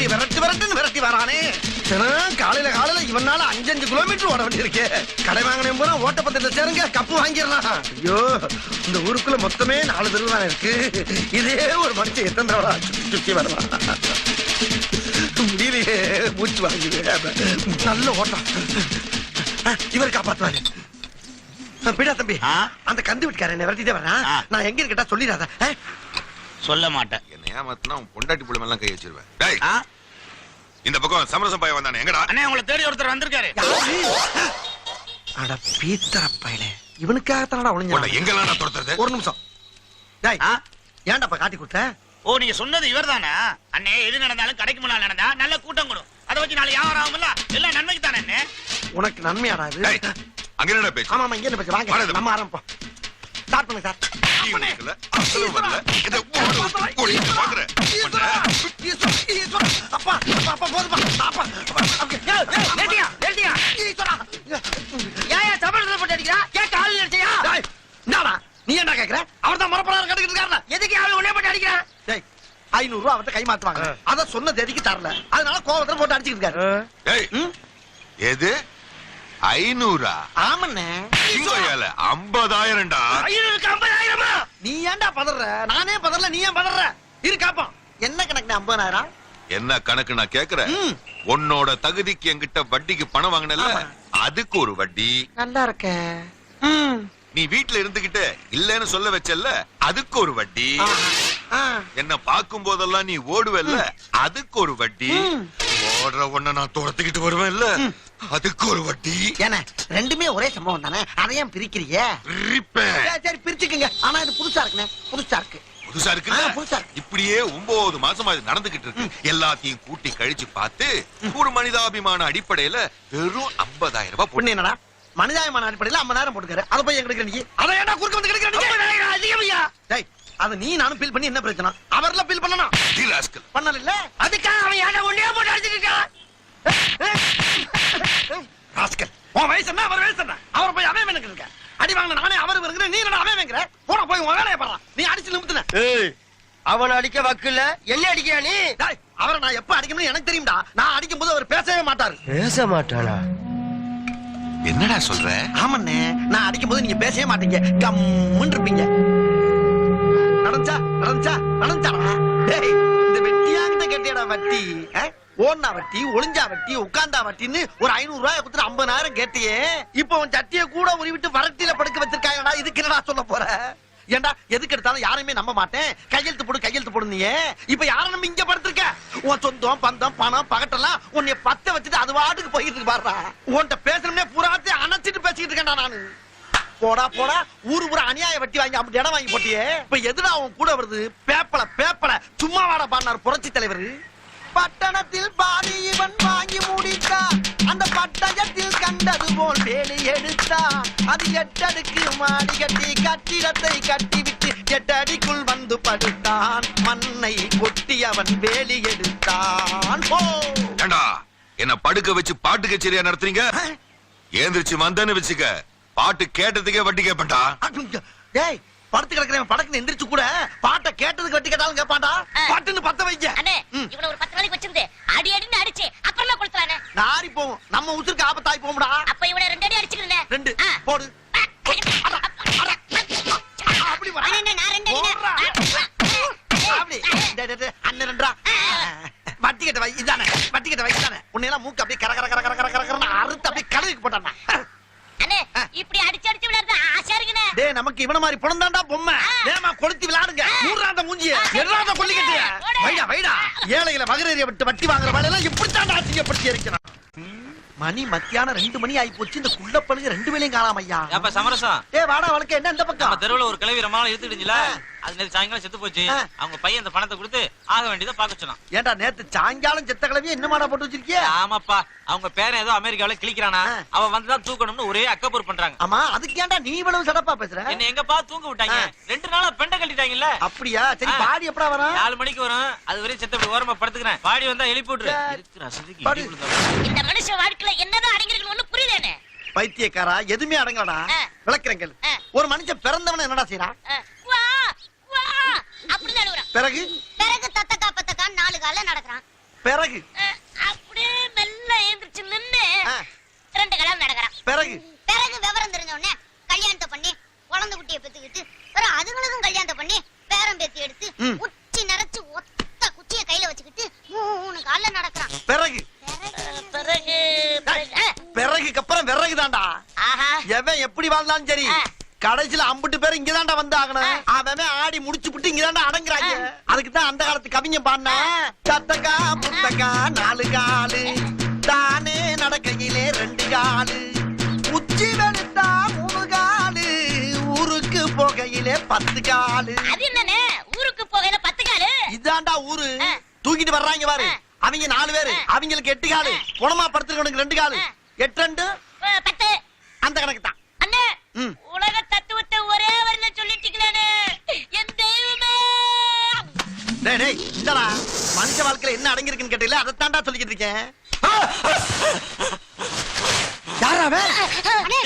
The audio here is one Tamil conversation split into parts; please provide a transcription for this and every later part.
வண்டி விரட்டி வரானே. காலையில இவனால 5 கிலோமீட்டர் ஓட வேண்டி இருக்கு. கடை வாங்கினேன் போனா ஓட்டப்பந்தயத்துல சேருங்க, கப்பு வாங்கிடலாம். ஐயோ, இந்த ஊருக்குள்ள மொத்தமே 4 தெரு தானே இருக்கு. இதே ஒரு மனுஷன் எத்தனை தடவை சுத்தி வரலாம். முடியலையே, மூச்சு வாங்குது. நல்ல ஓட்டம். இவர் காப்பாத்துவாரு. பிடா தம்பி, அந்த கந்து வீட்டுக்காரன் என்ன விரட்டிட்டே வரான். நான் எங்க இருக்கட்டா சொல்லிடாத. சொல்ல மாட்டேன். என்ன ஏமாத்தினா பொண்டாட்டி புள்ள மேல கை வச்சிருவேன். இந்த பக்கம் சமரசம் பையன் வந்தானே, எங்கடா? அண்ணே, உங்களை தேடி ஒருத்தர் வந்திருக்காரு. அட பீத்தர பையனே, இவனுக்காகத்தானடா ஒளிஞ்சா. எங்கெல்லாம் நான் துரத்துறது? ஒரு நிமிஷம். டேய், ஏன்டாப்பா காட்டி கொடுத்த? ஓ, நீங்க சொன்னது இவர்தானா? அண்ணே, எது நடந்தாலும் கடைக்கு முன்னால நடந்தா நல்ல கூட்டம் கூடும். அதை வச்சு நாளை வியாபாரம் ஆகும்ல, எல்லாம் நன்மைக்கு தானே. அண்ணே, உனக்கு நன்மையாடா இது? அங்க என்னடா பேச்சு? ஆமா, இங்க என்ன பேச்சு? வாங்க நம்ம ஆரம்பிப்போம். ஸ்டார்ட் பண்ணுங்க சார். அப்பா அப்பா போதுப்பா. அப்பா நீ என்ன கேக்குற? அவர் தான் மரப்படாத கட்டுக்கிட்டு இருக்காருல, எதுக்கு ஆளு ஒண்ணே போட்டு அடிக்கிறான்? 500 ரூபா அவர்கிட்ட கை மாத்துவாங்க, அத சொன்ன தேதிக்கு தரல, அதனால கோவத்துல போட்டு அடிச்சுக்கிட்டு இருக்காரு. எது 500? ஆமண்ணே, 50,000டா. 50,000? நீ ஏன்டா பதற? நானே பதறல, நீ ஏன் பதற? இருக்காப்பா, என்ன கணக்கு? 50,000 என்ன கணக்கு நான் கேக்குறேன். உன்னோட தகுதிக்கு என்கிட்ட வட்டிக்கு பணம் வாங்கினல, அதுக்கு ஒரு வட்டி. நல்லா இருக்க. நீ வீட்டுல இருந்துகிட்டு இல்லன்னு சொல்ல வச்சல்ல, அதுக்கு ஒரு வட்டி. என்ன பாக்கும் போதெல்லாம் நீ ஓடுவல்ல, அதுக்கு ஒரு வட்டி. ஓடுற ஒண்ண நான் துரத்துக்கிட்டு வருவேன்ல, அதுக்கு ஒரு வட்டி. ஏன்னா ரெண்டுமே ஒரே சம்பவம் தானே, அதையும் பிரிக்கிறீங்க? சரி பிரிச்சுக்குங்க, ஆனா இது புதுசா இருக்குண்ணே. புதுசா இருக்கு. புதுசா இருக்கு. இப்படியே 9 மாசமா இது நடந்துகிட்டு இருக்கு. எல்லாத்தையும் கூட்டி கழிச்சு பார்த்து ஒரு மனிதாபிமான அடிப்படையில வெறும் 50,000 ரூபாய் பொண்ணு. என்னடா மனிதாபிமான அடிப்படையில 50,000 போட்டுக்கிற? அதை போய் எங்க நீ? அதை ஏன்டா குறுக்க வந்து கிடைக்கிறீங்க? அது நீ நானும் பில் பண்ணி என்ன பிரச்சனை? அவர்ல பில் பண்ணணும். பண்ணல இல்ல, அதுக்காக அவன் ஏன்டா ஒண்ணே போட்டு அடிச்சிருக்கான்? ராஸ்கல், உன் வயசு என்ன, அவர் வயசு என்ன? அவர் போய் அவன் எனக்கு இருக்க அடி வாங்க. நானே அவர் வருகிற, நீ என்ன அவன் வைக்கிற? போன போய் உன் வேலையை பாடுறான். நீ அடிச்சு நிமித்துன. அவன் அடிக்க வக்கில்ல, என்ன அடிக்கியா நீ? அவரை நான் எப்ப அடிக்கணும்னு எனக்கு தெரியும்டா. நான் அடிக்கும் போது அவர் பேசவே மாட்டாரு. பேச மாட்டானா? என்னடா சொல்ற? ஆமண்ணே, நான் அடிக்கும் போது நீங்க பேசவே மாட்டீங்க, கம்முன்னு இருப்பீங்க. நடந்துச்சாடா. டேய், இந்த வெட்டியாங்கிட்ட கேட்டியடா வட்டி. ஓடுனா வட்டி, ஒளிஞ்சா வட்டி, உட்கார்ந்தா வட்டின்னு ஒரு 500 ரூபாய் கொடுத்து 50,000 கேட்டியே. இப்ப உன் சட்டியை கூட உருவிட்டு வரட்டில படுக்க வச்சிருக்காங்கடா. இதுக்கு என்னடா சொல்ல போற? ஏண்டா எதுக்கு எடுத்தாலும் யாரையுமே நம்ப மாட்டேன், கையெழுத்து போடு. நீ இப்ப யார நம்ம இங்க படுத்திருக்க? உன் சொந்தம் பந்தம் பணம் பகட்டெல்லாம் உன்னை பத்த வச்சுட்டு அது வாட்டுக்கு போயிட்டு இருக்கு பாருடா. உன்கிட்ட பேசணும்னே பூராத்தி அணைச்சிட்டு பேசிட்டு இருக்கேன்டா நானு. போடா ஊரு பூரா அநியாய வட்டி வாங்கி அப்படி இடம் வாங்கி போட்டியே. இப்ப எதுடா அவன் கூட வருது? பேப்பல சும்மா வாட பாடினார் புரட்சி தலைவர். பட்டணத்தில் பாதி இவன் வாங்கி முடித்தான், அந்த பட்டயத்தில் கண்டது போல் வேலி எடுத்தான். அது 8 அடுக்கு மாடி கட்டி கட்டிடத்தை கட்டிவிட்டு 8 அடிக்குள் வந்து படுத்தான். மண்ணை கொட்டி அவன் வேலி எடுத்தான். என்ன படுக்க வச்சு பாட்டு கச்சேரியா நடத்துறீங்க? ஏந்திரிச்சு வந்தேன்னு வச்சுக்க, பாட்டு கேட்டதுக்கே வட்டி கேட்பா. டேய், படுத்து கிடக்குறேன் படக்குன்னு எந்திரிச்சு கூட பாட்டை கேட்டதுக்கு வட்டி கேட்டாலும் கேட்பாண்டா. பாட்டுன்னு பத்த வைக்க. இவனை ஒரு 10 நாளைக்கு வச்சிருந்து அடின்னு அடிச்சு அப்புறமா கொடுத்துறானே. நாரி போகும், நம்ம உசுருக்கு ஆபத்தாய் போகும்டா. அப்ப இவனை 2 அடி அடிச்சுக்கிறேன். 2 போடு. அப்படி வா. நான் 2 அடி. அப்படி அண்ணன் 2 வட்டி கட்ட வை. இதானே வட்டி கட்ட வை. இதானே உன்னையெல்லாம் மூக்கு அப்படியே கர அறுத்து அப்படியே கழுவிக்கு போட்டானா. அண்ணே, இப்படி அடிச்சு விளையாடுறது ஆசையா இருக்குனே. டேய், நமக்கு இவன மாதிரி பொணந்தாண்டா பொம்மை. வேமா கொளுத்தி விளையாடுங்க. மூன்றாந்த மூஞ்சிய எறாத கொல்லிக்கட்டிய. வைடா ஏழைகளை வகரேறிய விட்டு வட்டி வாங்குற வேலை எல்லாம் இப்படி தாண்டா அசிங்கப்படுத்தி இருக்கிறான். மணி மத்தியானம் 2 மணி ஆகி போச்சு. இந்த குள்ளப்பழுங்க 2 வேளையும் காணாம ஐயா. அப்ப சமரசம். வாடா வழக்க என்ன இந்த பக்கம்? நம்ம தெருவுல ஒரு கிழவி ரொம்ப நாள் இருந்துடுச்சுல, அது நேத்து சாயங்காலம் செத்து போச்சு. அவங்க பையன் அந்த பணத்தை கொடுத்து ஆக வேண்டியதை பார்க்க சொன்னான். ஏன்டா நேத்து சாயங்காலம் செத்த கிழவிய என்ன மாடா போட்டு வச்சிருக்கிய? ஆமாப்பா, அவங்க பேரன் ஏதோ அமெரிக்காவில கிளிக்கிறானா, அவன் வந்துதான் தூக்கணும்னு ஒரே அக்கபூர் பண்றாங்க. ஆமா, அதுக்கு ஏன்டா நீ இவ்வளவு சடப்பா பேசுற? என்ன எங்கப்பா தூங்க விட்டாங்க? 2 நாளா பெண்ட கட்டிட்டாங்கல்ல. அப்படியா? சரி, பாடி எப்படா வரும்? 4 மணிக்கு வரும். அது வரையும் செத்த ஓரமா படுத்துக்கிறேன். பாடி வந்தா எழுப்பி விட்டுரு. இந்த மனுஷ வாழ்க்கையில என்னதான் அடங்கிருக்கு ஒண்ணு புரியலனே. பைத்தியக்காரா, எதுமே அடங்கலடா. விளக்குறேங்க. ஒரு மனுஷன் பிறந்தவன என்னடா செய்றான்? அப்படி நடுவுறான். பிறகு தத்தக்கா 4 கால்ல நடக்கறான். பிறகு அப்படியே மெல்ல எழுந்திருச்சு நின்னு ஆ, 2 கலம் நடக்கிறான். பிறகு பிறகு விவரம் தெரிஞ்ச உடனே கல்யாணத்தை பண்ணி குழந்தை குட்டியை பெத்துக்கிட்டு பிறகு அதுங்களுக்கும் கல்யாணத்தை பண்ணி பேரம் பேத்தி எடுத்து ம். உச்சி நிறைச்சு ஒத்த குச்சியை கையில வச்சுக்கிட்டு 3 கால்ல நடக்கிறான். பிறகு பிறகு பிறகுக்கு அப்புறம் விறகு தான்டா. ஆஹா எவன் எப்படி வாழ்ந்தாலும் சரி ஆ. கடைசியில அம்புட்டு பேர் இங்கதான்டா வந்து ஆகணும். அவன் ஆடி முடிச்சு விட்டு இங்கதான்டா அடங்குறாங்க. அதுக்கு தான் அந்த காலத்து கவிஞ பாடினா சத்தக்கா புத்தக்கா 4 காலு தானே நடக்கையிலே 2 காலு உச்சி வெளுத்தா 3 காலு ஊருக்கு போகையிலே 10 காலு. அது என்னண்ணே ஊருக்கு போகையில 10 காலு? இதான்டா ஊரு. ஆ. தூக்கிட்டு வர்றாங்க பாரு. அவங்க 4 பேரு, அவங்களுக்கு 8 காலு. குணமா படுத்துறவனுக்கு 2 காலு. 8 2 10. அந்த கணக்கு தான். அண்ணே ம். உலக தத்துவத்தை ஒரே வரியில சொல்லிட்டீங்களே என் தெய்வமே. டேய் டேய் இந்தடா மனுஷ வாழ்க்கையில என்ன அடங்கி இருக்குன்னு கேட்டீங்களா, அதைத்தான்டா சொல்லிக்கிட்டு இருக்கேன். யாரா அவன்?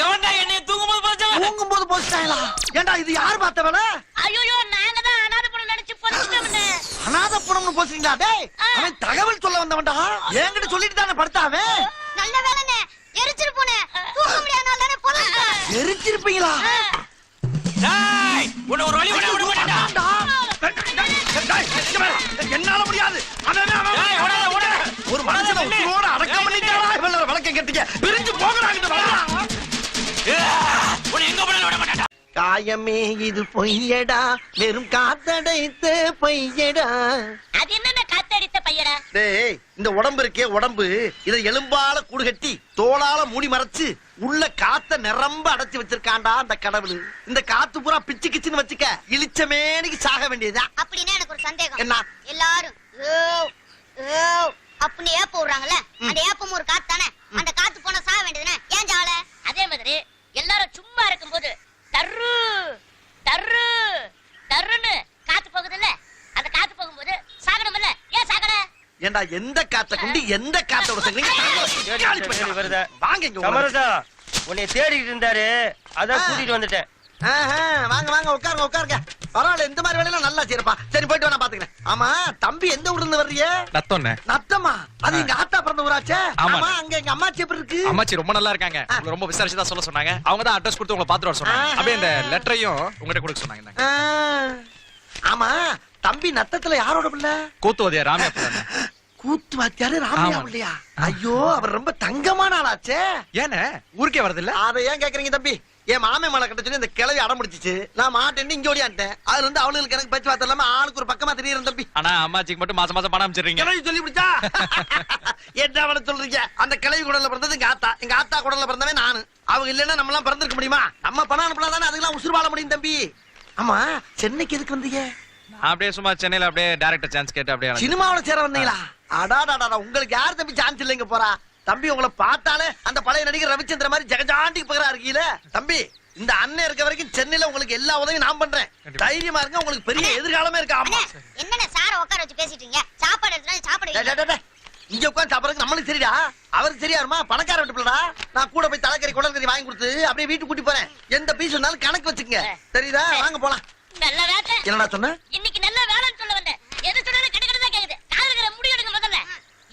எவன்டா என்னைய தூங்கும்போது போச்சவன்? தூங்கும்போது போஸ்டாங்களா? ஏன்டா இது யார் பார்த்த வேலை? ஐயோ நாங்க தான் அனாதை பணம் நினைச்சு போச்சுட்டோம்னே. அநாத புணம்னு போஸ்றீங்களா? டேய் அவன் தகவல் சொல்ல வந்தவன்டா. என்கிட்ட சொல்லிட்டு தானே படுத்தாவே. நல்ல வேலைனே எரிச்சிரு போனே தூக்க முடியாதனால தானே போலாம். எரிச்சிருப்பீங்களா? டேய் உன்னை ஒரு வழி விட மாட்டேன்டா. என்னால முடியாது. டேய் ஓடாத. ஒரு மனுஷனை உயிரோட அடக்கம் பண்ணிட்டாடா. இவளோட வழக்கம் கேட்டீங்க. பிரிஞ்சு போகறாங்க. உன்னை எங்க போனாலும் விட மாட்டேன்டா. காயமே இது பொய்யடா, வெறும் காத்தடைத்த பொய்யடா. அது என்னென்ன காத்தடித்த பையடா? டேய் இந்த உடம்பு இருக்கே உடம்பு, இதை எலும்பால கூடு கட்டி தோளால மூடி மறைச்சு உள்ள காத்த நிரம்ப அடைச்சு வச்சிருக்காண்டா அந்த கடவுள். இந்த காத்து பூரா பிச்சு கிச்சுன்னு வச்சுக்க இளிச்சமேனிக்கு சாக வேண்டியதுதான். அப்படின்னா எனக்கு ஒரு சந்தேகம். என்ன? எல்லாரும் ஓ ஓ அப்படின்னு ஏப்ப விடுறாங்கல்ல, அந்த ஏப்பம் ஒரு காத்து தானே. அந்த காத்து போனா சாக வேண்டியதுனே, ஏன் ஜாவல? அதே மாதிரி எல்லாரும் சும்மா இருக்கும்போது தர்ரு தர்ரு தர்ருன்னு காத்து போகுதுல்ல, அந்த காத்து போகும்போது சாகணும்ல, ஏன் சாகன? ஏண்டா எந்த காத்த கொண்டு எந்த காத்தோட சேர்ந்து வருதா? வாங்க இங்க சமரசா உன்னை தேடிட்டு இருந்தாரு, அதான் கூட்டிட்டு வந்துட்டேன். வாங்க வாங்க உட்காருங்க உட்காருங்க. பரவாயில்ல, இந்த மாதிரி வேலையெல்லாம் நல்லா செய்யறப்பா. சரி போயிட்டு நான் பாத்துக்கிறேன். ஆமா தம்பி எந்த ஊர்ல இருந்து வர்றீங்க? நத்தோண்ணே. நத்தமா? அது எங்க ஆத்தா பிறந்த ஊராச்சே. ஆமா. ஆமா அங்க எங்க அம்மாச்சி எப்படி இருக்கு? அம்மாச்சி ரொம்ப நல்லா இருக்காங்க. உங்களை ரொம்ப விசாரிச்சு தான் சொல்ல சொன்னாங்க. அவங்க தான் அட்ரஸ் கொடுத்து உங்களை பாத்துட்டு வர சொன்னாங்க. அப்படியே இந்த லெட்டரையும் உங்ககிட்ட கொடுக்க சொன்னாங்க. இந்தாங்க. ஆமா தம்பி நத்தத்துல யாரோட பிள்ளை? கூத்துவதியா ராமியா பிள்ளை. கூத்து வாத்தியாரு ராமையா ஆமா. பிள்ளையா? ஐயோ அவர் ரொம்ப தங்கமான ஆளாச்சே. ஏண்ணே ஊருக்கே வரது இல்ல? அதை ஏன் கேக்குறீங்க தம்பி? என் மாமே மலை கட்ட சொல்லி இந்த கிளவி அடம் பிடிச்சிச்சு. நான் மாட்டேன்னு இங்க ஓடியான்ட்டேன். அதுல இருந்து அவளுக்கு எனக்கு பச்சு வார்த்தை இல்லாம ஆளுக்கு ஒரு பக்கமா தெரியறேன் தம்பி. ஆனா அம்மாச்சிக்கு மட்டும் மாசம் மாசம் பணம் அமைச்சிடுறீங்க. கிளவி சொல்லி பிடிச்சா என்ன அவனை சொல்றீங்க? அந்த கிளவி குடல்ல பிறந்தது எங்க ஆத்தா. எங்க ஆத்தா குடல்ல பிறந்தவன் நானு. அவங்க இல்லன்னா நம்ம எல்லாம் பிறந்திருக்க முடியுமா? நம்ம பணம் அனுப்பினா தானே அதுக்கெல்லாம் உசுறு வாழ முடியும் தம்பி. ஆமா சென்னைக்கு எதுக்கு வந்தீங்க? நான் அப்படியே சும்மா சென்னையில அப்படியே டைரக்டர் சான்ஸ் கேட்டு அப்படியே சினிமாவுல சேர வந்தீங்களா? அடாடாடா உங்களுக்கு யார் தம்பி சான்ஸ் இல்லைங்க போறா? தம்பி உங்களை பார்த்தாலே அந்த பழைய நடிகர் ரவிச்சந்திர மாதிரி ஜெகஜாண்டிக்கு பகரா இருக்கீல தம்பி. இந்த அண்ணன் இருக்க வரைக்கும் சென்னையில உங்களுக்கு எல்லா உதவியும் நான் பண்றேன். தைரியமா இருங்க, உங்களுக்கு பெரிய எதிர்காலமே இருக்கு. ஆமா என்னண்ணே சார உட்கார வச்சு பேசிட்டு இருக்கீங்க? சாப்பாடு எடுத்துனா சாப்பாடு டேய், டேய், டேய். இங்க உட்கார்ந்து சாப்பிடறதுக்கு நம்மளுக்கு சரிடா, அவருக்கு சரியாருமா? பணக்கார வீட்டு பிள்ளடா. நான் கூட போய் தலைக்கறி குடல்கறி வாங்கி கொடுத்து அப்படியே வீட்டுக்கு கூட்டி போறேன். எந்த பீஸ் வேணாலும் கணக்கு வச்சுக்கங்க. தெரியுதா? வாங்க போலாம். நல்ல வேலை. என்னடா சொன்ன? இன்னைக்கு நல்ல வேலைன்னு சொல்ல வந்தேன். எது சொன்னாலும் கிடக்கிறதா கேக்குது. காதுல இருக்கிற முடி எடுங்க முதல்ல.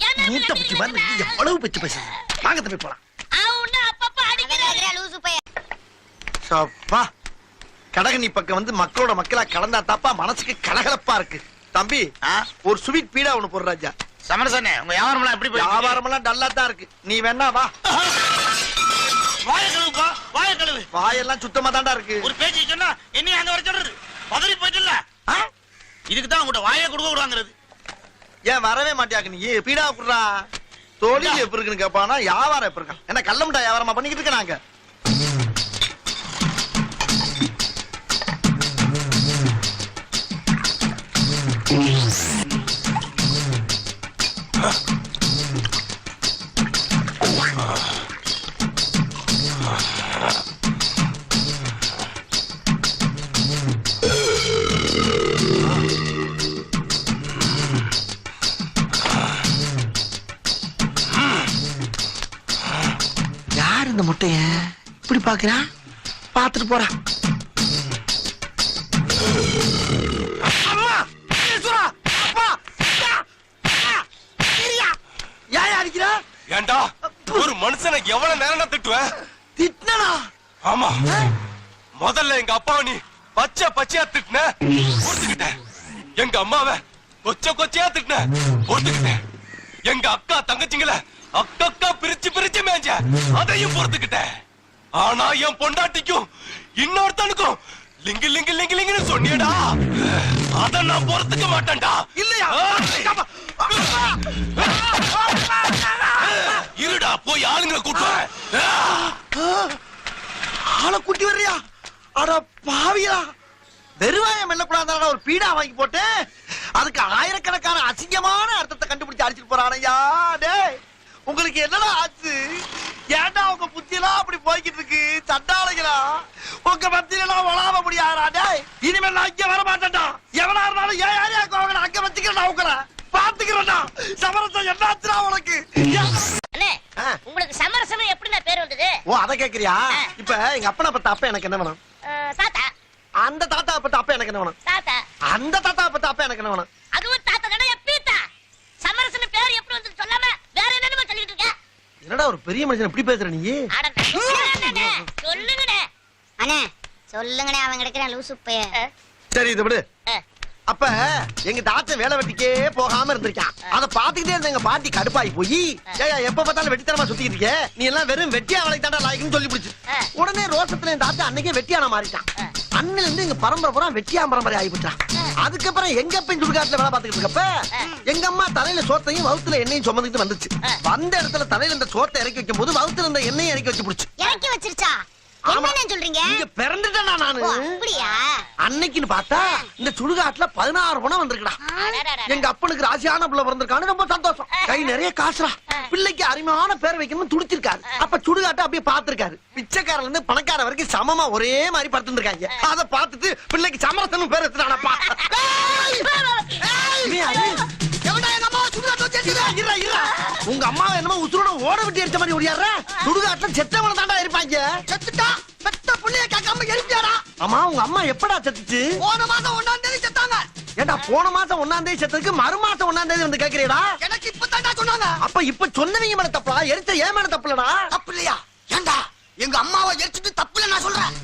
ஏன்னா மூட்டை பிடிச்சி பாருங்க எவ்வளவு பிச்சு பேச. வாங்க தம்பி போலாம். அவன அப்பப்ப அடிக்கிறாரு. லூசு பைய. சப்பா கடகனி பக்கம் வந்து மக்களோட மக்களா கலந்தா தாப்பா மனசுக்கு கலகலப்பா இருக்கு. தம்பி ஒரு ஸ்வீட் பீடா ஒண்ணு போடுற ராஜா. சமரசண்ணே உங்க வியாபாரம் எல்லாம் எப்படி போயிட்டு இருக்கு? வியாபாரம் எல்லாம் டல்லா தான் இருக்கு. நீ வேணா வா. வாய கழுவுப்பா, வாய கழுவு. வாயெல்லாம் சுத்தமா தான்டா இருக்கு. ஒரு பேச்சு சொன்னா என்னைய அங்க வர சொல்றது? பதறி போயிட்டுல. இதுக்கு தான் உங்கள்ட்ட வாயை கொடுக்க விடுவாங்கிறது. ஏன் வரவே மாட்டியாக்கு நீ? பீடா குடுறா. தொழில் எப்படி இருக்குன்னு கேப்பானா வியாபாரம் எப்படி இருக்கான்? என்ன கள்ள முட்டா வியாபாரமா பண்ணிக்கிட்டு இருக்க நாங்க? யார் இந்த முட்டைய இப்படி பாக்குறான்? பாத்துட்டு போறான். அம்மா! ஈஸ்வரா! அப்பா! ஏண்டா ஒரு மனுஷனை எவ்வளவு நேரம் திட்டுவேன்? திட்டினா ஆமா, முதல்ல எங்க அப்பாவை நீ பச்சையா திட்டின, பொறுத்துக்கிட்டேன். எங்க அம்மாவை கொச்சையா திட்டின, பொறுத்துக்கிட்டேன். எங்க அக்கா தங்கச்சிங்கள அக்கா பிரிச்சு மேஞ்ச, அதையும் பொறுத்துக்கிட்டேன். ஆனா என் பொண்டாட்டிக்கும் இன்னொருத்தனுக்கும் லிங்கு சொன்னியடா, அத நான் பொறுத்துக்க மாட்டேன்டா. இல்லையா? இருடா, போய் ஆளுங்களை கூட்டு வர. ஆளை கூட்டி வர்றியா? அட பாவியா, வெறுவாயம் மெல்லக்கூடாது ஒரு பீடா வாங்கி போட்டு அதுக்கு ஆயிரக்கணக்கான அசிங்கமான அர்த்தத்தை கண்டுபிடிச்சு அடிச்சிட்டு போறானையா. டேய், உங்களுக்கு என்னடா ஆச்சு? ஏன்டா உங்க புத்தியெல்லாம் அப்படி போய்கிட்டு இருக்கு? சண்டாளைகளா, உங்க மத்தியிலாம் வளாவ முடியாதா? டேய், இனிமேல் நான் இங்க வர மாட்டேன்டா. எவனா இருந்தாலும் ஏன் யாரையா அங்க வச்சுக்கிறேன், உங்களை பாத்துக்கிறேன்டா. சமரசம் என்னாச்சுடா உனக்கு? அண்ணே, உங்களுக்கு சமரசம் எப்படிண்ணே பேர் வந்தது? ஓ, அத கேக்குறியா? இப்ப எங்க அப்பனை பத்த அப்ப எனக்கு என்ன வேணும்? சாத்தா. அந்த தாத்தா பத்த அப்ப எனக்கு என்ன வேணும்? தாத்தா. அந்த தாத்தா பத்த அப்ப எனக்கு என்ன வேணும்? அதுவும் தாத்தா தானே, எப்பீத்தா. சமரசம் பேர் எப்படி வந்து சொல்லாம வேற என்னன்னு சொல்லிட்டு இருக்க? என்னடா ஒரு பெரிய மனுஷன் இப்படி பேசுற நீ? சொல்லுங்கண்ணே. அண்ணே சொல்லுங்கண்ணே, அவன் கிடைக்கிறான் லூசு பைய. சரி, இது விடு. அப்ப எங்க தாத்தா வேலை வெட்டிக்கே போகாம இருந்திருக்கான். அத பாத்துக்கிட்டே இருந்த எங்க பாட்டி கடுப்பாயி போய், ஏயா எப்ப பார்த்தாலும் வெட்டித்தனமா சுத்திட்டு இருக்க, நீ எல்லாம் வெறும் வெட்டியா வேலைக்கு தாண்டா லாய்க்குன்னு சொல்லி பிடிச்சு. உடனே ரோசத்துல என் தாத்தா அன்னைக்கே வெட்டியான மாறிட்டான். அண்ணில இருந்து எங்க பரம்பரை பூரா வெட்டியா பரம்பரை ஆகிவிட்டான். அதுக்கப்புறம் எங்க அப்ப சுடுகாட்டுல வேலை பாத்துக்கிட்டு இருக்கப்ப எங்க அம்மா தலையில சோத்தையும் வவுத்துல எண்ணெயும் சுமந்துட்டு வந்துச்சு. வந்த இடத்துல தலையில இந்த சோத்தை இறக்கி வைக்கும் போது வவுத்துல இருந்த எண்ணெயும் இறக்கி வச்சு பிடிச்சு. இறக்கி வச்சிருச்சா? என்ன சொல்றீங்க? இங்க பிறந்துட்டேனா நானு? அப்படியா? அன்னைக்குன்னு பார்த்தா இந்த சுடுகாட்டுல 16 பணம் வந்திருக்குடா. எங்க அப்பனுக்கு ராசியான பிள்ளை பிறந்திருக்கான்னு ரொம்ப சந்தோஷம். கை நிறைய காசுடா. பிள்ளைக்கு அருமையான பேர் வைக்கணும்னு துடிச்சிருக்காரு. அப்ப சுடுகாட்டை அப்படியே பாத்துருக்காரு. பிச்சைக்காரல இருந்து பணக்கார வரைக்கும் சமமா ஒரே மாதிரி படுத்துருக்காங்க. அத பார்த்துட்டு பிள்ளைக்கு சமரசனும் பேர் வச்சுட்டானப்பா. உங்க அம்மா என்னமோ உசுரோட ஓட விட்டு எரிச்ச மாதிரி ஓடியாரு. சுடுகாட்டுல செத்தவன தாண்டா இருப்பாங்க. செத்துட்டா பெத்த புள்ளைய கேட்காம எரிப்பியாடா. ஆமா, உங்க அம்மா எப்படா செத்துச்சு? போன மாசம் 1ஆம் தேதி செத்தாங்க. ஏண்டா போன மாசம் 1ஆம் தேதி செத்ததுக்கு மறு மாசம் 1ஆம் தேதி வந்து கேக்குறீடா? எனக்கு இப்பதான்டா சொன்னாங்க. அப்ப இப்ப சொன்னவங்க மேல தப்பா, எரிச்ச ஏன் மேல தப்புலடா? தப்பு இல்லையா? ஏண்டா எங்க அம்மாவை எரிச்சிட்டு தப்பு இல்ல நான் சொல்றேன்.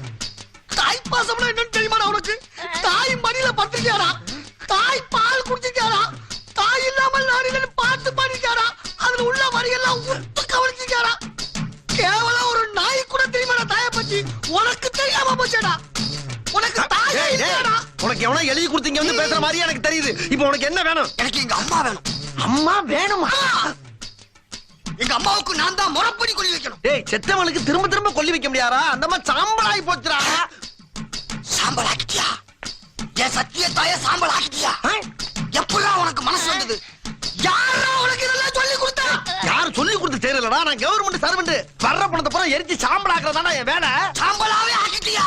தாய் பாசம்னா என்னன்னு தெரியுமாடா உனக்கு? தாய் மடியில படுத்துக்கியாரா, தாய் பால் குடிச்சிருக்காரா, தாய் இல்லாமல் நாடிலன்னு பார்த்து பண்ணிருக்காரா, அதுல உள்ள வரியெல்லாம் உத்து கவனிச்சிருக்காரா. கேவலம் ஒரு நாய் கூட தெரியுமாடா தாயை பத்தி? உனக்கு தெரியாம போச்சேடா. உனக்கு தாயே இல்லடா. உனக்கு எவனோ எழுதி கொடுத்தீங்க வந்து பேசுற மாதிரி எனக்கு தெரியுது. இப்போ உனக்கு என்ன வேணும்? எனக்கு எங்க அம்மா வேணும். அம்மா வேணுமா? எங்க அம்மாவுக்கு நான் தான் முறப்படி கொல்லி வைக்கணும். டேய், செத்தவனுக்கு திரும்ப திரும்ப கொல்லி வைக்க முடியாதா? அந்த மாதிரி சாம்பலாகி போச்சுடா. சாம்பல் ஆக்கிட்டியா? என் சத்திய தாய சாம்பல் ஆக்கிட்டியா? எப்படா உனக்கு மனசு வந்தது? யாரா உனக்கு இதெல்லாம் சொல்லி கொடுத்தா? யாரு சொல்லி கொடுத்து தெரியலடா. நான் கவர்மெண்ட் சர்வெண்ட். வர்ற பணத்தை பூரா எரிச்சு சாம்பல் ஆக்குறதாடா என் வேலை. சாம்பலாவே ஆக்கிட்டியா?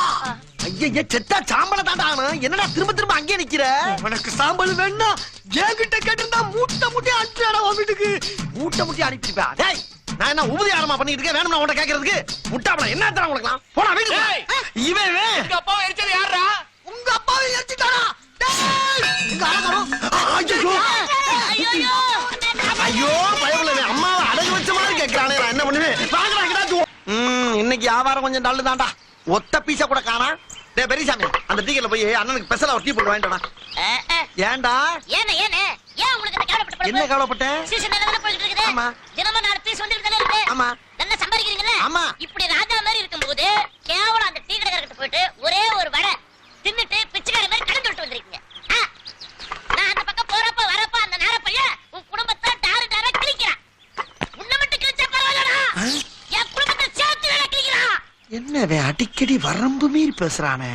ஐயா, செத்தா சாம்பல தாண்டா ஆகணும். என்னடா திரும்ப திரும்ப அங்கே நிக்கிற? உனக்கு சாம்பல் வேணா என்கிட்ட கேட்டிருந்தா மூட்டை மூட்டை அனுப்பிடா உன் வீட்டுக்கு. மூட்டை மூட்டை அனுப்பிப்பா? டேய், நான் என்ன உபதி ஆரமா பண்ணிட்டு இருக்கேன்? வேணும்னா உன்கிட்ட கேட்கறதுக்கு முட்டாப்படா என்ன தர உனக்குலாம்? போடா வீட்டுக்கு. இவன் எங்க அப்பாவை எரிச்சது யாரா? உங்க அப்பாவை எரிச்சிட்டாரா? ஐயோ பயவுல அம்மாவை அடகு வச்ச மாதிரி கேட்கிறானே, நான் என்ன பண்ணுவேன்? இன்னைக்கு வியாபாரம் கொஞ்சம் டல்லு தாண்டா. ஒத்த பீசா கூட காணா. டேய் பெரியசாமி, அந்த டீக்கெட்ல போய் அண்ணனுக்கு ஸ்பெஷலா ஒரு டீ போட்டு வாங்கிட்டா. ஏன்டா? ஏன் உங்களுக்கு கவலைப்பட்டு என்ன கவலைப்பட்டேன்? சீசன் நல்லா போயிட்டு இருக்குது. ஆமா. தினமும் 4 பீஸ் வந்துட்டு தானே இருக்கு. ஆமா. நல்லா சம்பாதிக்கிறீங்கல்ல? ஆமா. இப்படி ராஜா மாதிரி இருக்கும்போது கேவலம் அந்த டீ கடைக்காரர்கிட்ட போயிட்டு ஒரே ஒரு வடை தின்னுட்டு பிச்சைக்கார மாதிரி கடன் சொல்லிட்டு வந்திருக்கீங்க. நான் அந்த பக்கம் போறப்ப வரப்ப அந்த நேர பையன் உன் குடும்பத்தை டாரா கிழிக்கிறான். உன்னை மட்டும் கிழிச்சா பரவாயில்லடா, என் குடும்பத்தை சேர்த்து வேலை கிழிக்கிறான். என்னவே அடிக்கடி வரம்பு மீறி பேசுறானே?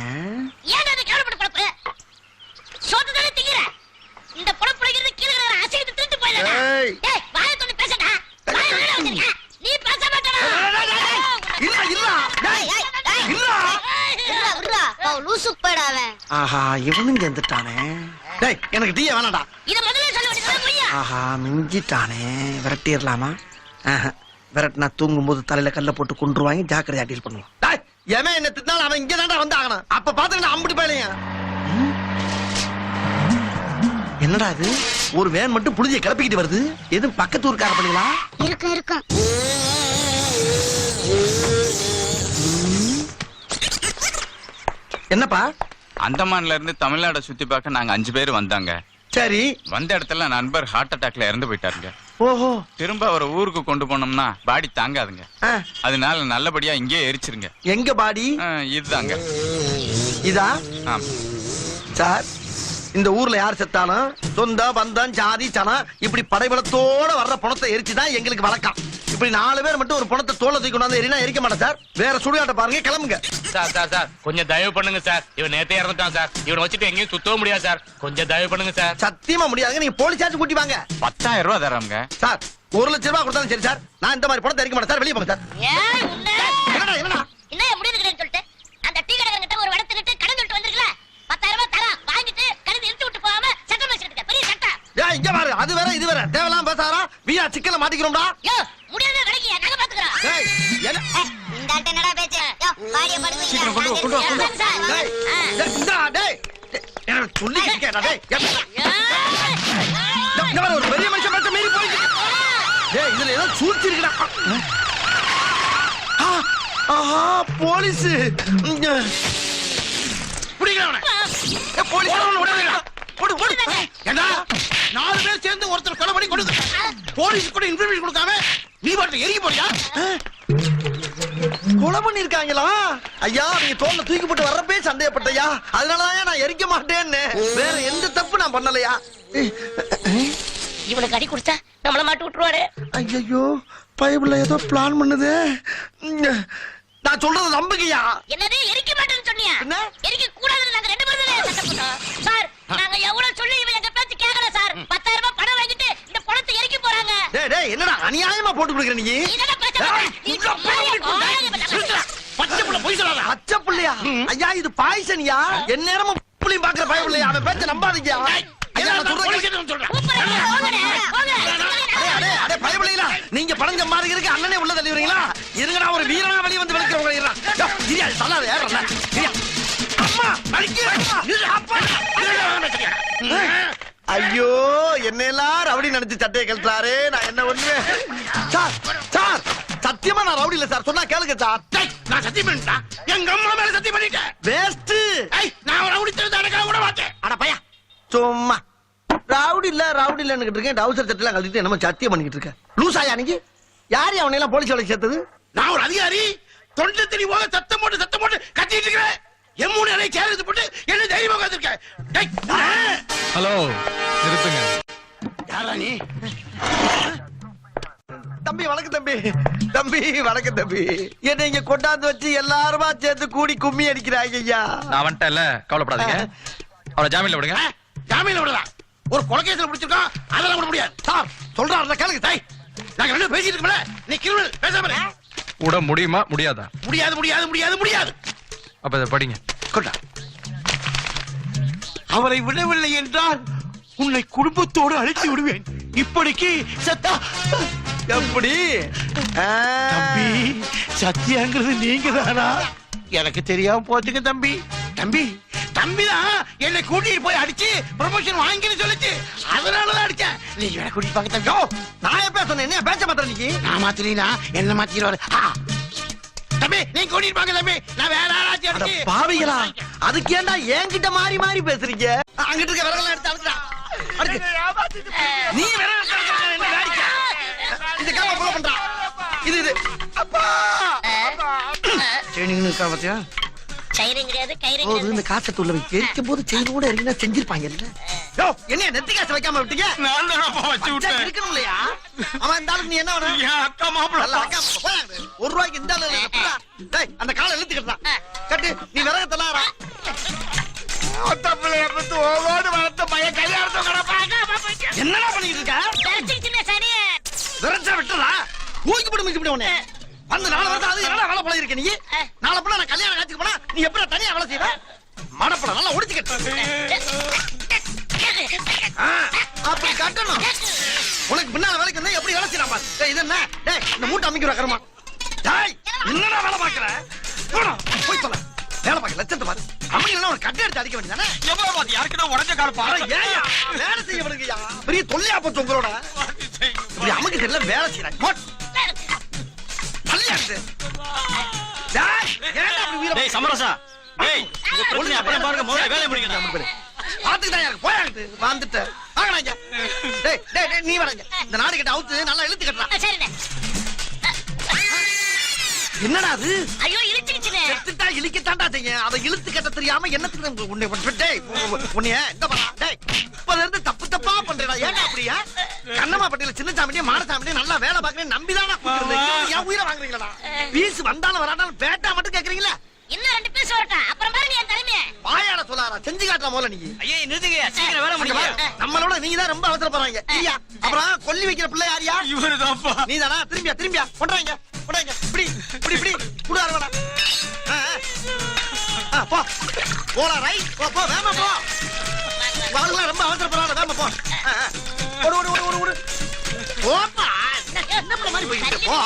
ஏன் அதை கேவலப்பட்டு பொழப்பு? சோத்து தானே திங்கிற. இந்த பொழப்புறது கீழே அசைத்து திருட்டு போயிடா. ஏய். டேய், வாயை தொட்டு பேசடா. வாயை வேலை வச்சிருக்க. நீ பேச மாட்டடா. இல்ல இல்ல. டேய், இல்ல. விடுறா லூசு பையடா அவன். ஆஹா, இவனும் சேர்ந்துட்டானே. டேய், எனக்கு டீயே வேணாம்டா. இத முதல்ல சொல்ல வேண்டியது பொய்யா? ஆஹா, மிஞ்சிட்டானே. விரட்டிடலாமா? விரட்டினா தூங்கும் போது தலையில கல்ல போட்டு கொண்டுருவாங்க. ஜாக்கிரதையா டீல் பண்ணுவான். டேய், எவன் என்ன திட்டினாலும் அவன் இங்க தாண்டா வந்து ஆகணும். அப்ப பாத்துக்கிட்டு அம்புட்டு போயிலையா? என்னடா இது ஒரு வேன் மட்டும் புளிஞ்சிய கிளப்பிக்கிட்டு வருது எதுவும் பக்கத்து ஊருக்கார பண்ணீங்களா? இருக்கும் இருக்கும். என்னப்பா? அந்தமான்ல இருந்து தமிழ்நாட சுத்தி பார்க்க நாங்க 5 பேர் வந்தாங்க. சரி. வந்த இடத்துல நண்பர் ஹார்ட் அட்டாக்ல இறந்து போயிட்டாருங்க. ஓஹோ. திரும்ப அவரை ஊருக்கு கொண்டு போனோம்னா பாடி தாங்காதுங்க. அதனால நல்லபடியா இங்கே எரிச்சிருங்க. எங்க பாடி? இதுதாங்க. இதா? ஆமா சார், இந்த ஊர்ல யார் செத்தாலும் சொந்த பந்தம் ஜாதி சனம் இப்படி படைபலத்தோட வர்ற பணத்தை எரிச்சுதான் எங்களுக்கு வழக்கம். இப்படி 4 பேர் மட்டும் ஒரு பணத்தை தோலை தூக்கி கொண்டாந்து எரினா எரிக்க மாட்டேன் சார். வேற சுடுகாட்ட பாருங்க, கிளம்புங்க. சார் கொஞ்சம் தயவு பண்ணுங்க சார். இவன் நேத்தே இறந்துட்டான் சார். இவனை வச்சுட்டு எங்கேயும் சுத்தவும் முடியாது சார். கொஞ்சம் தயவு பண்ணுங்க சார். சத்தியமா முடியாதுங்க. நீங்க போலீஸாச்சும் கூட்டி வாங்க. 10,000 ரூபாய் தராங்க சார். 1 லட்சம் ரூபாய் கொடுத்தாலும் சரி சார். நான் இந்த மாதிரி பணத்தை எரிக்க மாட்டேன் சார். வெளியே போங்க சார். என்னடா என்ன முடியுதுன்னு சொல்லிட்டு அந்த டீ கடைக்காரங்கிட்ட ஒரு வடத்துக்கிட்டு கடன் சொல்லிட்டு வந்திருக்கல, 10,000 ரூபாய் தரா வாங்கிட்டு கடன் இழுத்து விட்டு போகாம சட்டம் வச்சிருக்க பெரிய சட்டம். இங்க பாரு, அது வேற இது வேற தேவலாம் பேசாரா? வீணா சிக்கல மாட்டிக்கிறோம்டா. முடியாத கடைக்கு நாங்க பாத்துக்கறோம். இந்த ஆட்ட என்னடா பேச்சு? யோ பாடிய படுங்க. சீக்கிரம் கொண்டு வா. டேய் என்ன சொல்லி கேட்டா? டேய் ஒரு பெரிய மனுஷன் பேச மீறி போயிட்டு. டேய் இதுல ஏதோ சூழ்ச்சி இருக்குடா. ஆஹா போலீஸ். புடிங்கடா. போலீஸ் ஓடுடா. ஓடு. ஏண்டா 4 பேர் சேர்ந்து ஒருத்தர் கொலை பண்ணி கொடுங்க. போலீஸ் கூட இன்ஃபர்மேஷன் கொடுக்காம நீ பாட்டு எரிக்க போறியா? கொலை பண்ணிருக்காங்களா? ஐயா நீங்க தோல்ல தூக்கி போட்டு வர்றப்பே சந்தேகப்பட்டயா, அதனாலதான் நான் எரிக்க மாட்டேன்னு. வேற எந்த தப்பு நான் பண்ணலையா? இவனுக்கு அடி கொடுத்தா நம்மள மாட்டி விட்டுருவாரு. ஐயோ பைபிள்ல ஏதோ பிளான் பண்ணுது. நான் சொல்றது நம்புங்கயா. என்னது எரிக்க மாட்டேன்னு சொன்னியா? என்ன? எரிக்க கூடாதுன்னு நாங்க 2 பேரும் தான் சட்டம் போட்டோம். சார் நாங்க எவ்வளவு சொல்லி இவன் எங்க பேச்சு கேட்கல சார். 10,000 ரூபாய் பணம் வாங்கிட்டு இந்த பணத்தை எரிக்க போறாங்க. டேய் என்னடா அநியாயமா போட்டு கொடுக்குற நீ? பச்சைப்புள்ள போய் சொல்லாத. பச்சை புள்ளையா? ஐயா இது பாய்சனியா? எந்நேரமும் புள்ளையும் பாக்குற பயப்புள்ளையா? அவன் பேச்ச நம்பாதீங்க. நீங்க பணம் சம்பாதிக்கிறதுக்கு அண்ணனே உள்ள தள்ளிடுறீங்களா? இருங்கடா ஒரு வீரனா வெளியே வந்து விளக்கிறவங்க. ஐயோ என்னெல்லாம் ரவுடி நினைச்சு சட்டையை கழட்டாரு. நான் என்ன பண்ணுவேன் சார்? சார் சத்தியமா நான் ரவுடி இல்ல சார். சொன்னா கேளுங்க சார். நான் சத்தியம் பண்ணிட்டேன். எங்க அம்மா மேல சத்தியம் பண்ணிட்டேன். வேஸ்ட். நான் ரவுடி தெரிஞ்ச கூட மாட்டேன். அட பையா சும்மா ரவுடி இல்லன்னு இருக்கேன். டவுசர் சட்டெல்லாம் கழட்டிட்டு என்னமோ சத்தியம் பண்ணிட்டு இருக்க. லூசாயா நீங்க? யாரு அவனை எல்லாம் போலீஸ் வேலைக்கு சேர்த்தது? நான் ஒரு அதிகாரி. தொண்டை தெளி போக சத்தம் போட்டு கத்திட்டு இருக்கிறேன். எம்மூணு அலை சேர்ந்து போட்டு என்ன தைரியமா காத்திருக்கேன். ஹலோ நிறுத்துங்க. யாரா நீ? தம்பி வணக்கம் தம்பி. தம்பி வணக்கம் தம்பி. என்ன இங்க கொண்டாந்து வச்சு எல்லாருமா சேர்ந்து கூடி கும்மி அடிக்கிறாங்க ஐயா. நான் வந்துட்டேன்ல, கவலைப்படாதீங்க. அவரை ஜாமீன்ல விடுங்க. ஜாமீன்ல விடலாம். ஒரு கொலைகேஸ்ல பிடிச்சிருக்கோம், அதெல்லாம் விட முடியாது. சார் சொல்றாருல கேளுங்க. தாய் நாங்க ரெண்டு பேசிட்டு இருக்கோம்ல, நீ கிரிமினல் பேசாம இரு. விட முடியுமா முடியாதா? முடியாது. அப்ப இதை படிங்க. கொண்டா. அவரை விடவில்லை என்றால் உன்னை குடும்பத்தோடு அழைத்து விடுவேன். இப்படிக்கு சத்தா எப்படி தம்பி சத்தியாங்கிறது நீங்க தானா? எனக்கு தெரியாம போச்சுங்க தம்பி. தம்பிதான் என்னை கூட்டிட்டு போய் அடிச்சு ப்ரமோஷன் வாங்கின்னு சொல்லிச்சு. அதனாலதான் அடிச்சேன். நீங்க என்ன கூட்டிட்டு பாக்க தம்பி. நான் எப்ப சொன்னேன்? என்ன பேச்ச மாத்திர நீ? நான் மாத்திரீனா என்ன மாத்திடுவாரு? தம்பி நீங்க கூட்டிட்டு பாக்க தம்பி. நான் வேற ஆளாச்சு அடிச்சு. பாவிகளா, அதுக்கு ஏன்டா என்கிட்ட மாறி பேசுறீங்க? அங்கிட்டு இருக்க விரலாம் எடுத்து அழுத்துடா. நீ விரல் என்ன வேடிக்க? இந்த கால புள்ள பண்றா. இது அப்பா ட்ரெயினிங் இருக்கா பாத்தியா? சைரிங் கிடையாது, கைரிங் ஓ கிடையாது. இந்த காசத்து உள்ள எரிக்கும் போது செயினோட எரிக்கினா செஞ்சிருப்பாங்க. யோ என்ன நெத்தி காசு வைக்காம விட்டீங்க? நான் தான் வச்சு விட்டேன். இருக்கணும் இல்லையா? அவன் இந்த ஆளுக்கு நீ என்ன வேணும்? என் அக்கா மாப்பிள்ள. நல்ல அக்கா போயாங்க. 1 ரூபாய்க்கு இந்த ஆளு இல்ல. டேய் அந்த காலை இழுத்துக்கடா. கட்டு நீ விறகத்தலாம் வர. ஒத்த பிள்ளைய பத்து ஓவோடு வளர்த்த பையன் கல்யாணத்தை என்னடா பண்ணிட்டு இருக்க? தெரிஞ்சிருச்சுனே சனியே. விறச்சா விட்டுறா. ஊக்கி போட்டு மிஞ்சி உடனே. வந்து 4 வருஷம் அது என்னடா வேலை பழகி இருக்க நீ? 4 புள்ள நான் கல்யாணம் காட்சிக்கு போனா நீ எப்படா தனியா வேலை செய்வ? மடப்பட நல்லா ஒடிச்சுக்கிட்டு. அப்படி கட்டணும். உனக்கு பின்னால வேலைக்கு இருந்தா எப்படி வேலை செய்யலாம் பாரு. டேய் இது என்ன? டேய் இந்த மூட்டை அமைக்கிற கருமா. டேய் என்னடா வேலை பார்க்கற? போடா போய் சொல்ல. வேலை பார்க்க லட்சத்தை பாரு. அவங்க ஒரு கட்டை எடுத்து அடிக்க வேண்டியதானே? எவ்வளவு பாத்து யாருக்கிட்ட உடஞ்ச கால அட, பாரு. ஏய்யா, வேலை செய்ய விடுங்கய்யா. பெரிய தொல்லையா போச்சு உங்களோட. இப்படி அமுக்கு தெரியல வேலை செய்யறாங்க. போட். தள்ளியா இருக்கு. டேய், ஏன்டா அப்படி உயிரை டேய் சமரசா. டேய் இந்த பிரச்சனை அப்புறம் பாருங்க, முதல்ல வேலைய முடிங்க. பாத்துக்கிட்டா எனக்கு போயாங்கிட்டு வந்துட்டு வாங்கடா இங்க. டேய் டேய் டேய், நீ வராங்க. இந்த நாடு கிட்ட அவுத்து நல்லா இழுத்து கட்டுறா. சரிண்ணே. என்னடா அது? ஐயோ இழுத்துக்கிச்சுனே. செத்துட்டா இழுக்கத்தாண்டா செய்யும். அதை இழுத்து கட்ட தெரியாம என்னத்துக்கு உன்னை டேய் உன்னைய இந்த பாரா. டேய் இப்பல இருந்து தப்பு தப்பா பண்றடா. ஏன்டா அப்படியா? கண்ணம்மா பட்டியில சின்ன சாமியே மாட சாமியே நல்லா வேலை பாக்குறேன் நம்பிதானா கூப்பிடுறீங்க. ஏன் உயிரை வாங்குறீங்களா? பீஸ் வந்தாலும் வராட்டாலும் பேட்டா மட்டும் கேக்குறீங்களா? இன்னும் 2 பீஸ் வரட்டும். அப்புறம் பாருங்க என் தலைமையை. வாயாட சொல்லாரா செஞ்சு காட்டுற போல நீ. ஐயே நிறுத்துங்க, சீக்கிரம் வேலை முடிங்க. நம்மளோட நீங்க தான் ரொம்ப அவசரப்படுறாங்க. இல்லையா? அப்புறம் கொல்லி வைக்கிற பிள்ளை யாரியா? இவருதான்ப்பா. நீதானா? திரும்பியா கொண்டாங்க கொண்டாங்க. இப்படி இப்படி இப்படி குடு அரவடா. போ போடா ரைட். போ வேமா போ. வாளுங்க ரொம்ப அவசரப்படுறாங்க. வேமா போ. ஓடு ஓடு ஓடு ஓடு ஓடு. போப்பா. என்ன பண்ண மாதிரி போயிட்டு போ.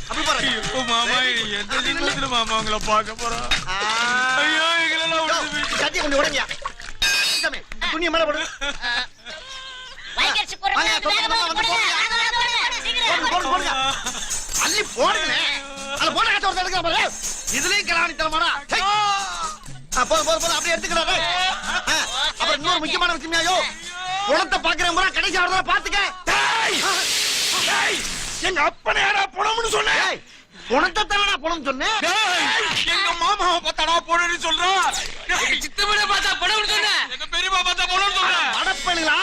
அப்படி போறீங்க. இப்போ மாமா எந்த நிமிஷத்துல மாமா உங்களை பார்க்க போறோம். ஐயோ எங்களெல்லாம் விட்டு சத்திய கொஞ்சம் உடனே சாமி துணியை மேல போடு. வைக்கர்ஸ் போடுங்க. வாங்க, வேகமா வந்து போடுங்க. போடுங்க. வாங்க, சீக்கிரம். போடுங்க அள்ளி போடுங்க. அத போட காசு ஒரு எடுக்க பாரு. இதுலயும் கலாணித்தனமாடா. போதும் அப்படியே எடுத்துக்கடா. அப்புறம் இன்னொரு முக்கியமான விஷயம் ஐயோ குணத்தை பாக்குறேன் முறை கடைசி ஆடுறத பாத்துக்க. எங்க அப்பனை யாரா பணம்னு சொன்னேன். குணத்தை தானடா பணம் சொன்னேன். எங்க மாமாவை பார்த்தாடா போனேன்னு சொல்றான். சித்தப்பட பார்த்தா பணம்னு சொன்னேன். எங்க பெரியப்பா பார்த்தா போனேன்னு சொல்றேன். அடப்பணிகளா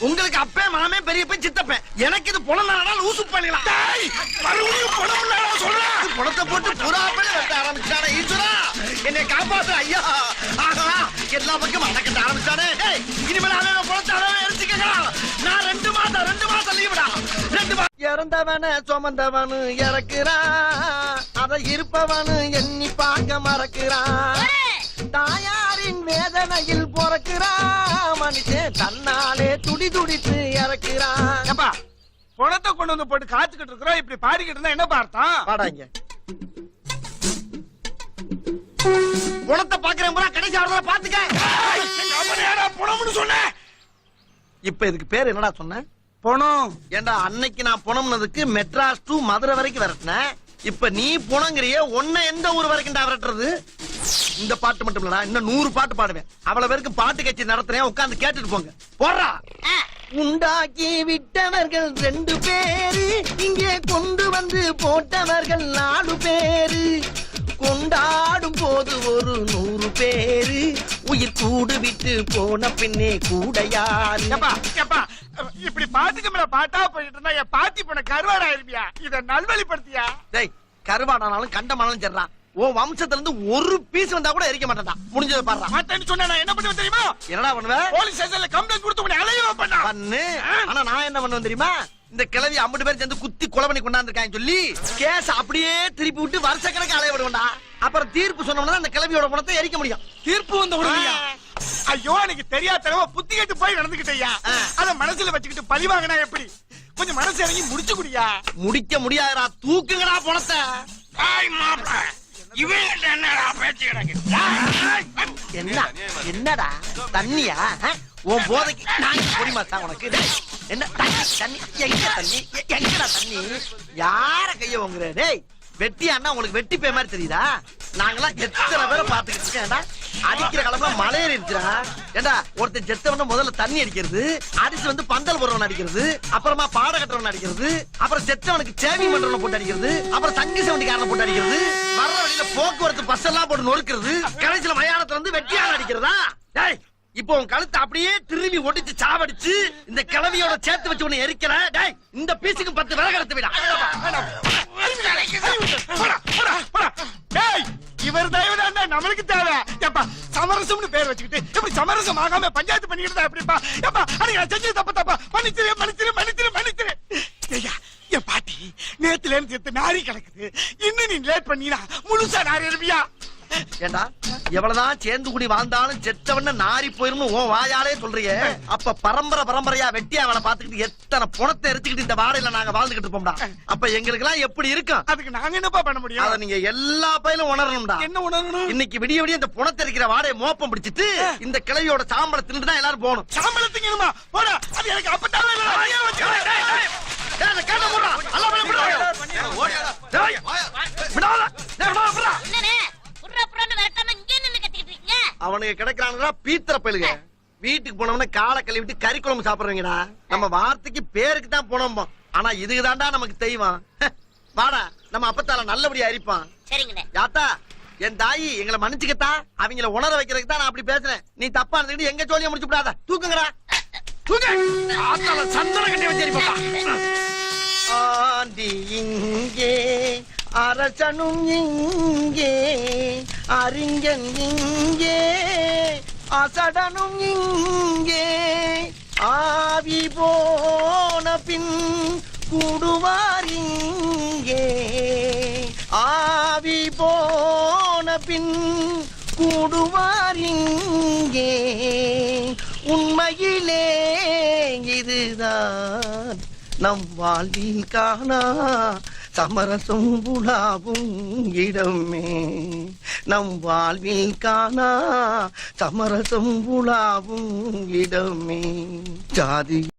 உங்களுக்கு அப்பே மாமே பெரியப்பன் சித்தப்பன். எனக்கு இது புலம் தானடா லூசு பண்ணிகளா. மறுபடியும் பணம் சொல்றேன். குணத்தை போட்டு புறாப்பே வெட்ட ஆரம்பிச்சானே. ஈஸ்வரா என்னை காப்பாத்து ஐயா. ஆஹா எல்லா பக்கம் அடக்கட்ட ஆரம்பிச்சானே. இனிமேல் அவன் புலத்தாரே எரிச்சுக்கலாம். நான் 2 மாசம் லீவுடா. 2 மாசம் இறந்தவன சுமந்தவனு இறக்குறான். அதை இருப்பவனு எண்ணி பார்க்க மறக்கிறான். தாயாரின் வேதனையில் பிறக்கிறான். மனுஷன் தன்னாலே துடி துடித்து இறக்கிறான். பணத்தை கொண்டு வந்து போட்டு காத்துக்கிட்டு இருக்கிறோம். இப்படி பாடிக்கிட்டு இருந்தா என்ன பார்த்தோம்? பாடாங்க குணத்தை பாக்குறேன் பூரா கடைசி ஆடுறத பாத்துக்க. எங்க அப்பனை யாரா பணம்னு சொன்னேன். இப்ப இதுக்கு பேர் என்னடா சொன்ன? பணம். ஏண்டா அன்னைக்கு நான் பணம்னதுக்கு மெட்ராஸ் டு மதுரை வரைக்கும் விரட்டினேன். இப்ப நீ புணங்கிறிய உன்னை எந்த ஊர் வரைக்கும் விரட்டுறது? இந்த பாட்டு மட்டும் இல்லடா, இன்னும் 100 பாட்டு பாடுவேன். அவ்வளவு பேருக்கு பாட்டு கட்சி நடத்துறேன், உட்கார்ந்து கேட்டுட்டு போங்க. போடுறா. உண்டாக்கி விட்டவர்கள் 2 பேரு, இங்கே கொண்டு வந்து போட்டவர்கள் 4 பேரு. கொண்டாடும் போது ஒரு 100 பேரு, உயிர் கூடு விட்டு போன பின்னே கூட யாரு? இப்படி பாட்டுக்கு மேல பாட்டா போயிட்டு இருந்தா என் பாட்டி போன கருவாடா இருப்பியா? இத நல்வழிப்படுத்தியா? டேய் கருவாடானாலும் கண்டமானாலும் சரிடா. உன் வம்சத்துல இருந்து ஒரு பீஸ் வந்தா கூட எரிக்க மாட்டேன்டா. முடிஞ்சதை பாடுறா. மாட்டேன்னு சொன்னா நான் என்ன பண்ணுவேன் தெரியுமா? என்னடா பண்ணுவேன்? போலீஸ் ஸ்டேஷன்ல கம்ப்ளைண்ட் கொடுத்து உன்னை அலையவா பண்ணு. ஆனா நான் என்ன பண்ணுவேன் தெரியுமா? இந்த கிழவி 50 பேர் சேர்ந்து குத்தி கொலை பண்ணி கொண்டாந்துருக்காங்க சொல்லி கேஸ் அப்படியே திருப்பி விட்டு வருஷ கணக்கு அலைய விடுவேன்டா. அப்புறம் தீர்ப்பு சொன்னோம்னா அந்த கிழவியோட பணத்தை எரிக்க முடியும். தீர்ப்பு வந்த உடனே ஐயோ எனக்கு தெரியாதவ புத்தி கட்டு போய் நடந்துகிட்டயா. அத மனசுல வச்சுக்கிட்டு பழி வாங்கினா எப்படி? கொஞ்சம் மனசு இறங்கி முடிச்சு குடியா. முடிக்க முடியாதுடா. தூக்குங்கடா பணத்தை. என்னடா தண்ணியா? உன் போதைக்கு நான் பொடிமாத்தா உனக்கு. என்ன தண்ணி? எங்கடா தண்ணி? யார கைய வாங்குற? டேய் வெட்டியான்னா உங்களுக்கு வெட்டி பே மாதிரி தெரியுதா? நாங்கெல்லாம் எத்தனை பேரை பாத்துக்கிட்டு இருக்கேன்டா. அடிக்கிற காலம்ல மலையேறி இருக்கிறா. ஏண்டா ஒருத்தர் செத்தவன முதல்ல தண்ணி அடிக்கிறது, அடிச்சு வந்து பந்தல் போடுறவன் அடிக்கிறது, அப்புறமா பாட கட்டுறவன் அடிக்கிறது, அப்புறம் செத்தவனுக்கு சேவிங் பண்றவன போட்டு அடிக்கிறது, அப்புறம் தங்கி சவண்டிக்காரனை போட்டு அடிக்கிறது, வர்ற வழியில போக்குவரத்து பஸ் எல்லாம் போட்டு நொறுக்கிறது, கடைசியில மயானத்துல வந்து வெட்டியால அடிக்கிறதா? டேய் இப்போ உன் கழுத்தை அப்படியே திரும்பி ஒடிச்சு சாவடிச்சு இந்த கிழவியோட சேர்த்து வச்சு உன்னை எரிக்கிற. டேய் இந்த பீஸுக்கு 10 விறகு எடுத்து விடா. இவர் தயவுதான் நம்மளுக்கு தேவை. சமரசம்னு பேர் வச்சுக்கிட்டு எப்படி சமரசம் ஆகாம பஞ்சாயத்து பண்ணிக்கிட்டு எப்படிப்பா? செஞ்சு தப்பா மன்னிச்சிரு. என் பாட்டி நேத்துல இருந்து நாரி கிடக்குது. இன்னும் நீ லேட் பண்ணினா முழுசா நாரி இருப்பியா? ஏண்டா எவ்வளவுதான் சேர்ந்து கூடி வாழ்ந்தாலும் செத்தவன நாரி போயிரும் உன் வாயாலே சொல்றியே. அப்ப பரம்பரையா வெட்டி அவளை பாத்துக்கிட்டு எத்தனை பணத்தை எரிச்சுக்கிட்டு இந்த வாடையில நாங்க வாழ்ந்துகிட்டு இருப்போம்டா. அப்ப எங்களுக்கு எல்லாம் எப்படி இருக்கும்? அதுக்கு நாங்க என்னப்பா பண்ண முடியும்? அத நீங்க எல்லா பயிலும் உணரணும்டா. என்ன உணரணும்? இன்னைக்கு விடிய இந்த பணத்தை இருக்கிற வாடையை மோப்பம் பிடிச்சிட்டு இந்த கிழவியோட சாம்பலை தின்னுட்டு தான் எல்லாரும் போகணும். சாம்பளத்துக்கு போடா. அது எனக்கு அப்பத்தால என்னண்ணே புர்ரா புர்ரான்னு விரட்டாம இங்கே நின்னு கத்திக்கிட்டு இருக்கீங்க? அவனுக்கு கிடைக்கிறானுங்களா பீத்திர பயிலுங்க. வீட்டுக்கு போனோம்னா காலை கழுவிட்டு கறி குழம்பு சாப்பிடுறீங்கடா. நம்ம வார்த்தைக்கு பேருக்கு தான் போனோம். ஆனா இதுக்குதான்டா நமக்கு தெய்வம். வாடா நம்ம அப்பத்தால நல்லபடியா அரிப்பான். சரிங்கண்ணே. யாத்தா என் தாயி எங்களை மன்னிச்சுக்கத்தா. அவங்கள உணர வைக்கிறதுக்கு தான் நான் அப்படி பேசுறேன். நீ தப்பா இருந்துக்கிட்டு எங்க ஜோலியை முடிச்சு விடாத. தூக்குங்கடா தூக்கு. ஆத்தால சந்தன கட்டி வச்சிருப்பா. ஆண்டி இங்கே அரசனும் இங்கே அறிஞன் இங்கே அசடனும் இங்கே ஆவி போன பின் கூடுவார் இங்கே ஆவி போன பின் கூடுவார் இங்கே உண்மையிலே இதுதான் நம் வாழ்வில் காணா சமரசம் புலாவும் இடமே. நம் வாழ்வில் காணா சமரசம் புலாவும் இடமே. ஜாதி